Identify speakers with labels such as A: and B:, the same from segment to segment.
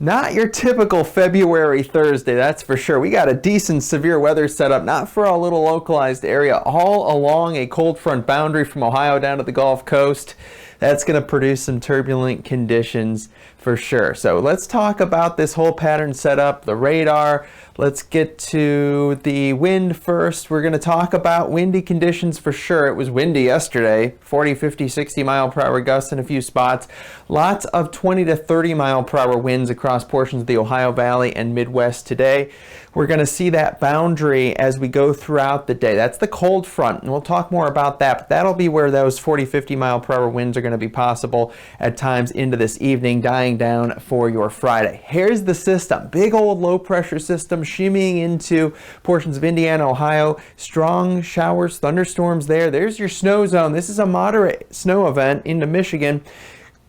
A: Not your typical February Thursday, that's for sure. We got a decent severe weather setup, not for a little localized area, all along a cold front boundary from Ohio down to the Gulf Coast. That's going to produce some turbulent conditions for sure. So let's talk about this whole pattern setup, the radar. Let's get to the wind first. We're going to talk about windy conditions for sure. It was windy yesterday, 40, 50, 60 mile per hour gusts in a few spots. Lots of 20 to 30 mile per hour winds across portions of the Ohio Valley and Midwest today. We're going to see that boundary as we go throughout the day. That's the cold front, and we'll talk more about that, but that'll be where those 40, 50 mile per hour winds are going to be possible at times into this evening, dying down for your Friday. Here's the system. Big old low pressure system shimmying into portions of Indiana, Ohio. Strong showers, thunderstorms there. There's your snow zone. This is a moderate snow event into Michigan.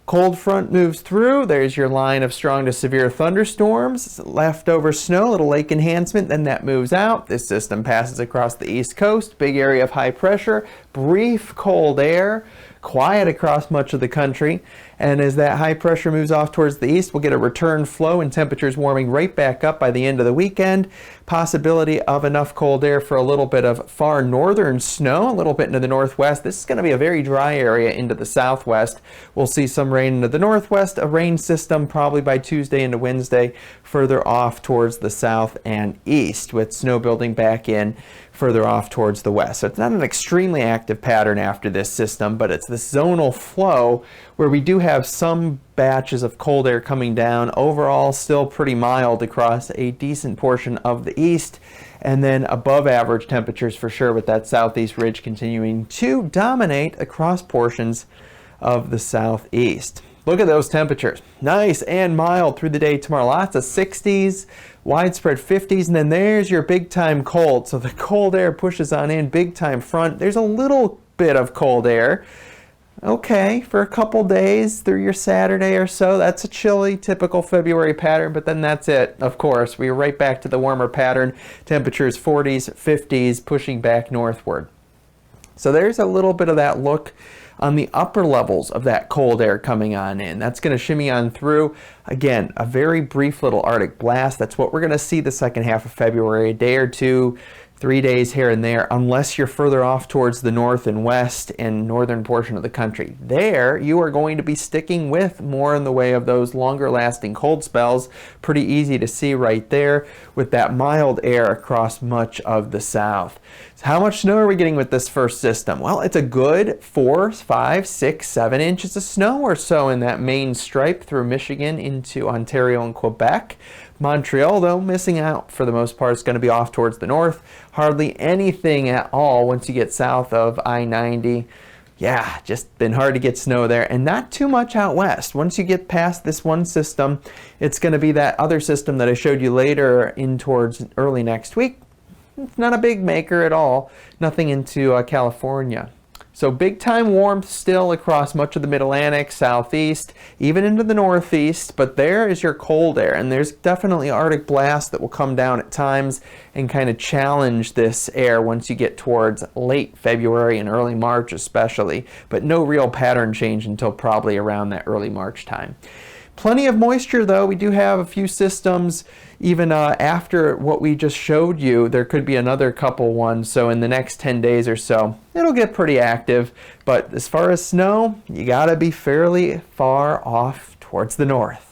A: Cold front moves through. There's your line of strong to severe thunderstorms. Leftover snow, little lake enhancement, then that moves out. This system passes across the East Coast. Big area of high pressure. Brief cold air. Quiet across much of the country. And as that high pressure moves off towards the east, we'll get a return flow and temperatures warming right back up by the end of the weekend. Possibility of enough cold air for a little bit of far northern snow, a little bit into the northwest. This is going to be a very dry area into the southwest. We'll see some rain into the northwest, a rain system probably by Tuesday into Wednesday, further off towards the south and east, with snow building back in further off towards the west. So it's not an extremely active pattern after this system, but it's this zonal flow where we do have some batches of cold air coming down. Overall, still pretty mild across a decent portion of the east, and then above average temperatures for sure, with that southeast ridge continuing to dominate across portions of the southeast. Look at those temperatures. Nice and mild through the day tomorrow. Lots of 60s, widespread 50s, and then there's your big time cold. So the cold air pushes on in, big time front. There's a little bit of cold air. Okay, for a couple days through your Saturday or so. That's a chilly, typical February pattern, but then that's it. Of course, we're right back to the warmer pattern. Temperatures 40s, 50s, pushing back northward. So there's a little bit of that look on the upper levels of that cold air coming on in. That's going to shimmy on through. Again, a very brief little Arctic blast. That's what we're going to see the second half of February, a day or two, 3 days here and there, unless you're further off towards the north and west and northern portion of the country. There, you are going to be sticking with more in the way of those longer lasting cold spells. Pretty easy to see right there with that mild air across much of the south. So how much snow are we getting with this first system? Well, it's a good 4, 5, 6, 7 inches of snow or so in that main stripe through Michigan into Ontario and Quebec. Montreal, though, missing out for the most part. It's going to be off towards the north. Hardly anything at all once you get south of I-90. Yeah, just been hard to get snow there, and not too much out west. Once you get past this one system, it's going to be that other system that I showed you later in towards early next week. It's not a big maker at all. Nothing into California. So big time warmth still across much of the mid-Atlantic, southeast, even into the northeast, but there is your cold air, and there's definitely Arctic blasts that will come down at times and kind of challenge this air once you get towards late February and early March especially, but no real pattern change until probably around that early March time. Plenty of moisture though. We do have a few systems even after what we just showed you. There could be another couple ones, so in the next 10 days or so it'll get pretty active. But as far as snow, you gotta be fairly far off towards the north.